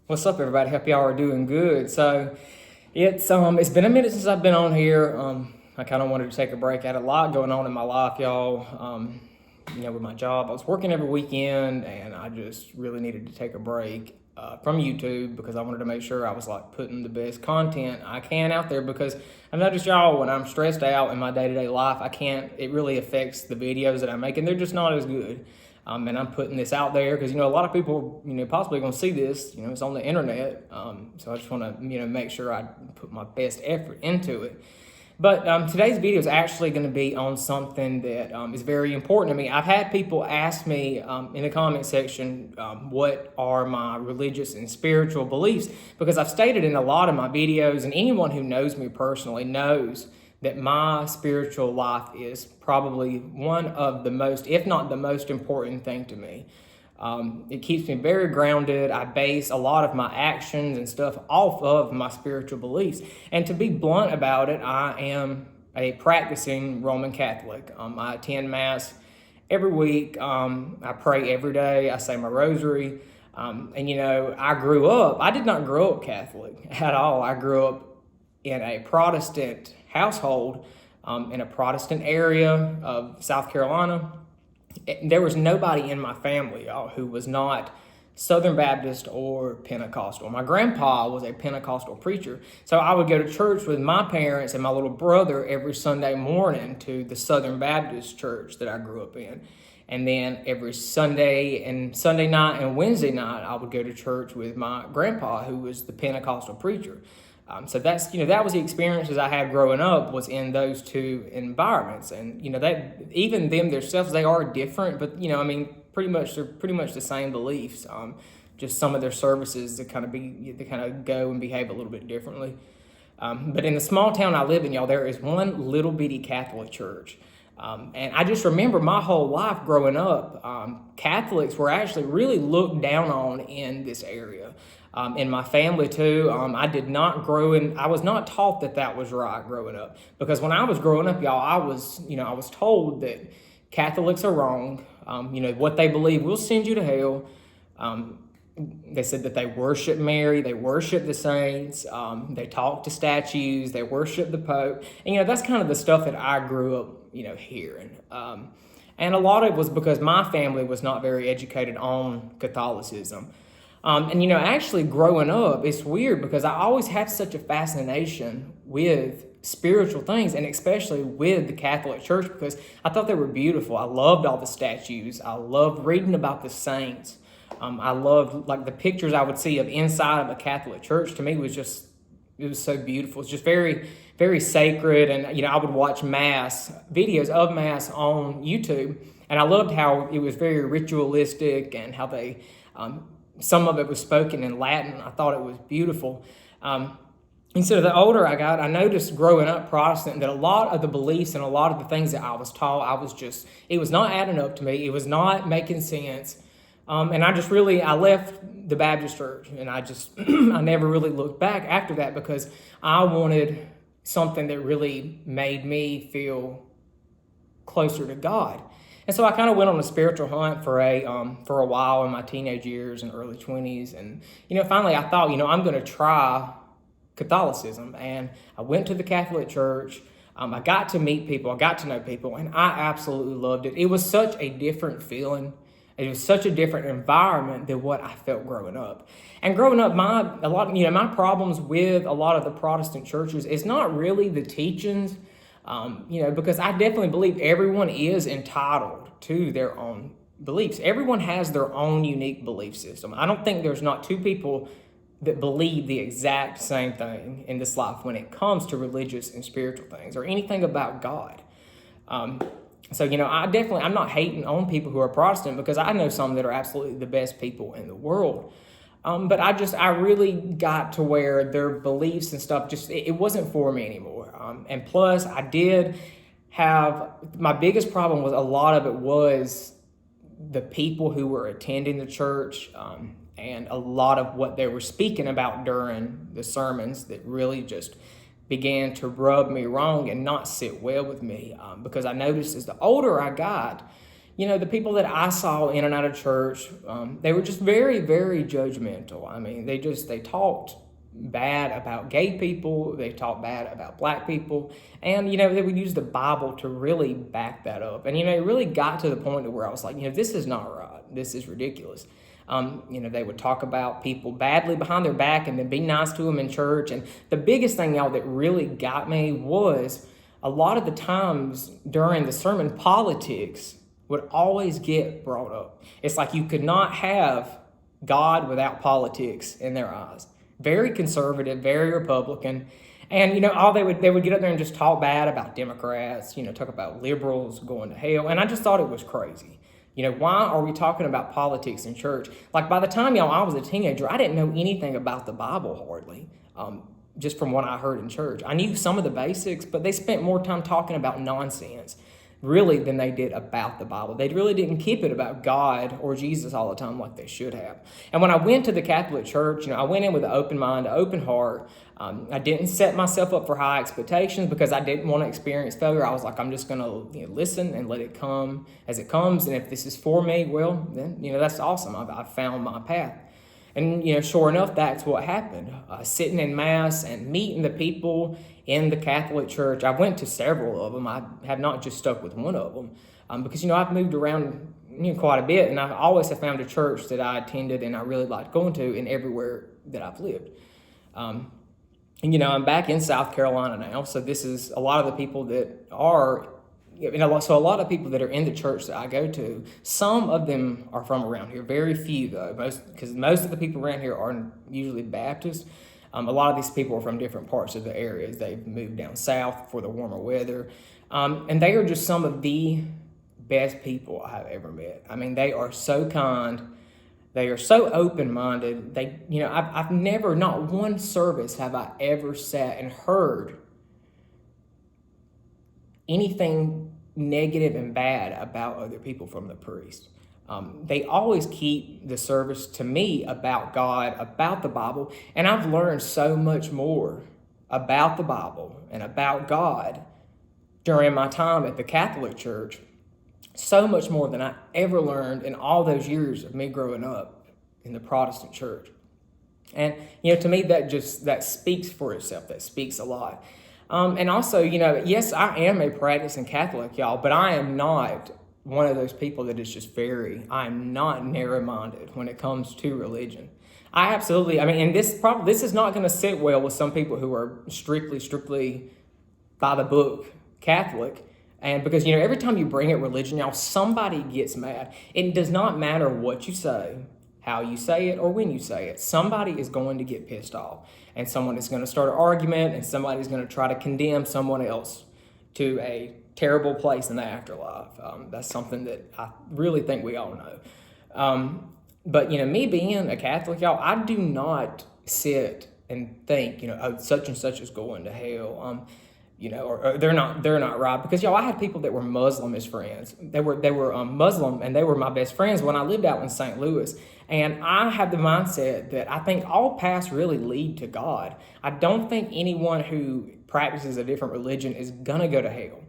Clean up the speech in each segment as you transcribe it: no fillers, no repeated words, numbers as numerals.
What's up, everybody? Hope y'all are doing good. So it's been a minute since I've been on here. I kind of wanted to take a break. I had a lot going on in my life, y'all. With my job, I was working every weekend, and I just really needed to take a break from YouTube because I wanted to make sure I was like putting the best content I can out there. Because I noticed, y'all, when I'm stressed out in my day-to-day life, it really affects the videos that I make, and they're just not as good. And I'm putting this out there because, a lot of people, possibly going to see this, it's on the internet. So I just want to, make sure I put my best effort into it. But today's video is actually going to be on something that is very important to me. I've had people ask me in the comment section what are my religious and spiritual beliefs, because I've stated in a lot of my videos, and anyone who knows me personally knows that my spiritual life is probably one of the most, if not the most important thing to me. It keeps me very grounded. I base a lot of my actions and stuff off of my spiritual beliefs. And to be blunt about it, I am a practicing Roman Catholic. I attend Mass every week. I pray every day. I say my rosary. I did not grow up Catholic at all. I grew up in a Protestant household in a Protestant area of South Carolina. There was nobody in my family who was not Southern Baptist or Pentecostal. My grandpa was a Pentecostal preacher, so I would go to church with my parents and my little brother every Sunday morning to the Southern Baptist church that I grew up in. And then every Sunday night and Wednesday night, I would go to church with my grandpa, who was the Pentecostal preacher. So that was the experiences I had growing up, was in those two environments. And, that even them themselves, they are different, but, they're pretty much the same beliefs. Just some of their services they kind of go and behave a little bit differently. But in the small town I live in, y'all, there is one little bitty Catholic church. And I just remember my whole life growing up, Catholics were actually really looked down on in this area. In my family too, I was not taught that was right growing up. Because when I was growing up, y'all, I was told that Catholics are wrong. What they believe will send you to hell. They said that they worship Mary, they worship the saints, they talk to statues, they worship the Pope. And, that's kind of the stuff that I grew up, hearing. And a lot of it was because my family was not very educated on Catholicism. Actually growing up, it's weird because I always had such a fascination with spiritual things, and especially with the Catholic Church, because I thought they were beautiful. I loved all the statues. I loved reading about the saints. I loved like the pictures I would see of inside of a Catholic church. To me, it was so beautiful. It's just very, very sacred. And, I would watch videos of Mass on YouTube, and I loved how it was very ritualistic and how they, some of it was spoken in Latin. I thought it was beautiful. And so the older I got, I noticed growing up Protestant that a lot of the beliefs and a lot of the things that I was taught, it was not adding up to me. It was not making sense. And I left the Baptist church, and I never really looked back after that, because I wanted something that really made me feel closer to God. And so I kind of went on a spiritual hunt for a while in my teenage years and early 20s. And, finally I thought, I'm going to try Catholicism. And I went to the Catholic Church. I got to meet people. I got to know people. And I absolutely loved it. It was such a different feeling. It was such a different environment than what I felt growing up. And growing up, my problems with a lot of the Protestant churches is not really the teachings, because I definitely believe everyone is entitled to their own beliefs. Everyone has their own unique belief system. I don't think there's not two people that believe the exact same thing in this life when it comes to religious and spiritual things or anything about God. I'm not hating on people who are Protestant, because I know some that are absolutely the best people in the world. But I really got to where their beliefs and stuff, it wasn't for me anymore. And plus, I did have, my biggest problem with a lot of it was the people who were attending the church, and a lot of what they were speaking about during the sermons that really just began to rub me wrong and not sit well with me, because I noticed as the older I got, the people that I saw in and out of church, they were just very, very judgmental. I mean, they talked bad about gay people, they talked bad about black people, and, they would use the Bible to really back that up. And, it really got to the point where I was like, this is not right. This is ridiculous. They would talk about people badly behind their back and then be nice to them in church. And the biggest thing, y'all, that really got me was a lot of the times during the sermon, politics would always get brought up. It's like you could not have God without politics in their eyes. Very conservative, very Republican. And, all they would get up there and just talk bad about Democrats, talk about liberals going to hell. And I just thought it was crazy. Why are we talking about politics in church? Like, by the time, I was a teenager, I didn't know anything about the Bible hardly, just from what I heard in church. I knew some of the basics, but they spent more time talking about nonsense, really, than they did about the Bible. They really didn't keep it about God or Jesus all the time like they should have. And when I went to the Catholic Church, I went in with an open mind, an open heart. I didn't set myself up for high expectations because I didn't want to experience failure. I was like, I'm just going to listen and let it come as it comes. And if this is for me, well, then, that's awesome. I've found my path. And, sure enough, that's what happened. Sitting in Mass and meeting the people in the Catholic Church. I went to several of them. I have not just stuck with one of them because, I've moved around quite a bit, and I always have found a church that I attended and I really liked going to in everywhere that I've lived. And, I'm back in South Carolina now, so this is a lot of the people that are, so a lot of people that are in the church that I go to, some of them are from around here, very few though, because most of the people around here are usually Baptist. A lot of these people are from different parts of the areas. They've moved down south for the warmer weather, and they are just some of the best people I have ever met. I mean, they are so kind. They are so open-minded. I've never, not one service have I ever sat and heard anything negative and bad about other people from the priest. They always keep the service to me about God, about the Bible, and I've learned so much more about the Bible and about God during my time at the Catholic Church. So much more than I ever learned in all those years of me growing up in the Protestant church. And, to me, that speaks for itself. That speaks a lot. And also, yes, I am a practicing Catholic, y'all, but I am not one of those people that is just I'm not narrow-minded when it comes to religion. And this is not going to sit well with some people who are strictly by the book Catholic. And because, every time you bring up religion, y'all, somebody gets mad. It does not matter what you say, how you say it, or when you say it. Somebody is going to get pissed off. And someone is going to start an argument, and somebody's going to try to condemn someone else to a terrible place in the afterlife. That's something that I really think we all know. But, me being a Catholic, y'all, I do not sit and think, such and such is going to hell. Or they're not right. Because, I had people that were Muslim as friends. They were Muslim, and they were my best friends when I lived out in St. Louis. And I have the mindset that I think all paths really lead to God. I don't think anyone who practices a different religion is going to go to hell.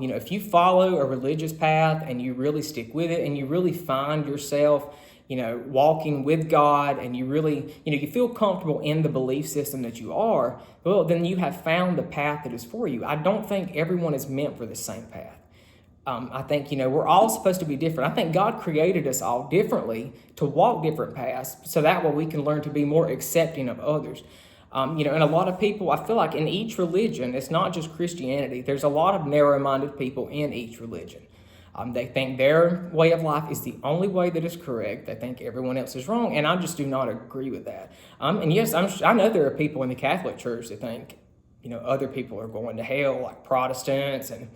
If you follow a religious path and you really stick with it and you really find yourself, walking with God, and you really, you feel comfortable in the belief system that you are, well, then you have found the path that is for you. I don't think everyone is meant for the same path. I think, we're all supposed to be different. I think God created us all differently to walk different paths so that way we can learn to be more accepting of others. And a lot of people, I feel like in each religion, it's not just Christianity, there's a lot of narrow-minded people in each religion. They think their way of life is the only way that is correct. They think everyone else is wrong, and I just do not agree with that. And yes, I know there are people in the Catholic Church that think, other people are going to hell, like Protestants and,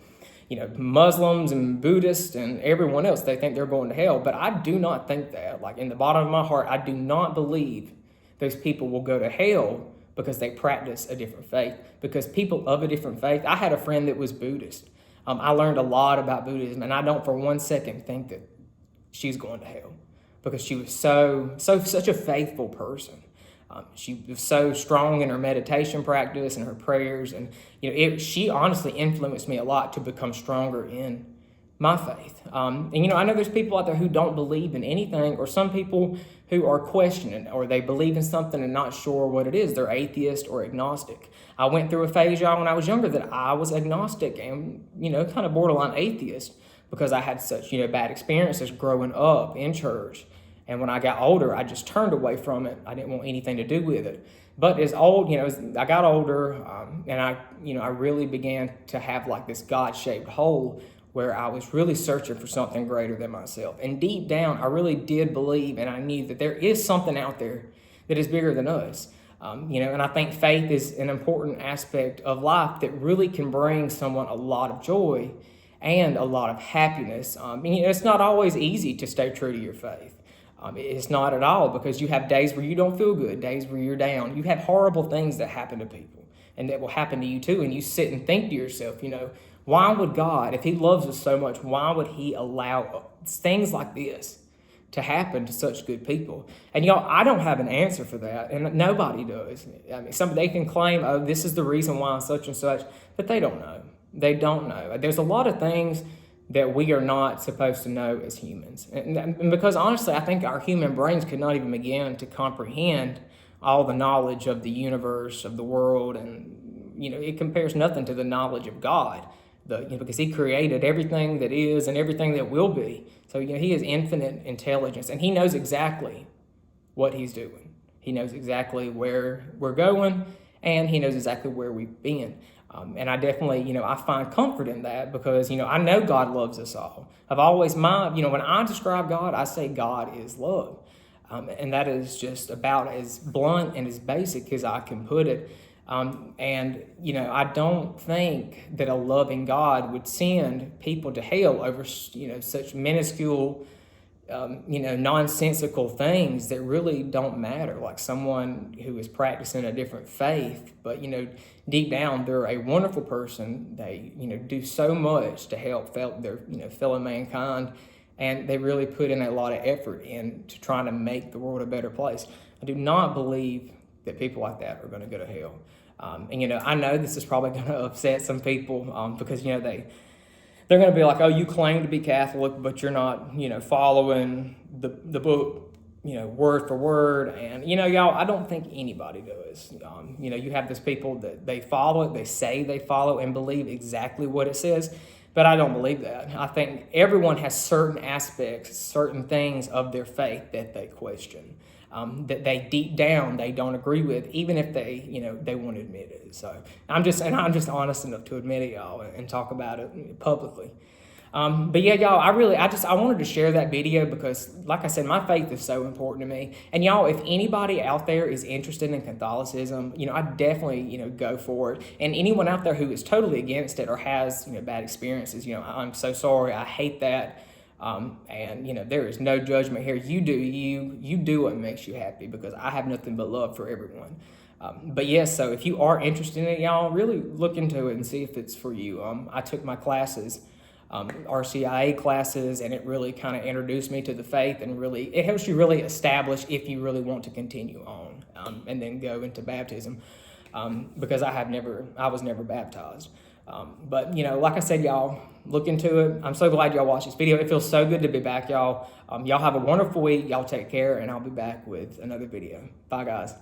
Muslims and Buddhists and everyone else. They think they're going to hell, but I do not think that. Like, in the bottom of my heart, I do not believe those people will go to hell because they practice a different faith. Because people of a different faith, I had a friend that was Buddhist. I learned a lot about Buddhism, and I don't for one second think that she's going to hell because she was such a faithful person. She was so strong in her meditation practice and her prayers, and she honestly influenced me a lot to become stronger in my faith. And I know there's people out there who don't believe in anything, or some people who are questioning, or they believe in something and not sure what it is. They're atheist or agnostic. I went through a phase, y'all, when I was younger that I was agnostic and, kind of borderline atheist because I had such, bad experiences growing up in church. And when I got older, I just turned away from it. I didn't want anything to do with it. But as I got older, and I really began to have like this God-shaped hole where I was really searching for something greater than myself. And deep down, I really did believe, and I knew that there is something out there that is bigger than us. And I think faith is an important aspect of life that really can bring someone a lot of joy and a lot of happiness. It's not always easy to stay true to your faith. It's not at all, because you have days where you don't feel good, days where you're down. You have horrible things that happen to people, and that will happen to you too. And you sit and think to yourself, why would God, if he loves us so much, why would he allow things like this to happen to such good people? And y'all, I don't have an answer for that, and nobody does. They can claim, oh, this is the reason why such and such, but they don't know. They don't know. There's a lot of things that we are not supposed to know as humans. And because honestly, I think our human brains could not even begin to comprehend all the knowledge of the universe, of the world, and it compares nothing to the knowledge of God. Because he created everything that is and everything that will be. So he has infinite intelligence, and he knows exactly what he's doing. He knows exactly where we're going, and he knows exactly where we've been. And I definitely, I find comfort in that because, I know God loves us all. I've always, when I describe God, I say God is love. And that is just about as blunt and as basic as I can put it. I don't think that a loving God would send people to hell over, such minuscule, nonsensical things that really don't matter, like someone who is practicing a different faith, but, deep down, they're a wonderful person. They, do so much to help their, fellow mankind, and they really put in a lot of effort into trying to make the world a better place. I do not believe that people like that are going to go to hell. I know this is probably going to upset some people because, they're going to be like, oh, you claim to be Catholic, but you're not, following the book, word for word. And, y'all, I don't think anybody does. You have these people that they follow it, they say they follow and believe exactly what it says, but I don't believe that. I think everyone has certain aspects, certain things of their faith that they question. That they deep down they don't agree with, even if they won't admit it. So I'm just honest enough to admit it, y'all, and talk about it publicly. But yeah, y'all, I wanted to share that video because, like I said, my faith is so important to me. And y'all, if anybody out there is interested in Catholicism, I definitely, go for it. And anyone out there who is totally against it or has, bad experiences, I'm so sorry. I hate that. There is no judgment here. You do what makes you happy, because I have nothing but love for everyone. But yes, so if you are interested in it, y'all, really look into it and see if it's for you. I took my classes, RCIA classes, and it really kind of introduced me to the faith, and really, it helps you really establish if you really want to continue on, and then go into baptism, because I was never baptized. But, like I said, y'all, look into it. I'm so glad y'all watched this video. It feels so good to be back, y'all. Y'all have a wonderful week. Y'all take care, and I'll be back with another video. Bye, guys.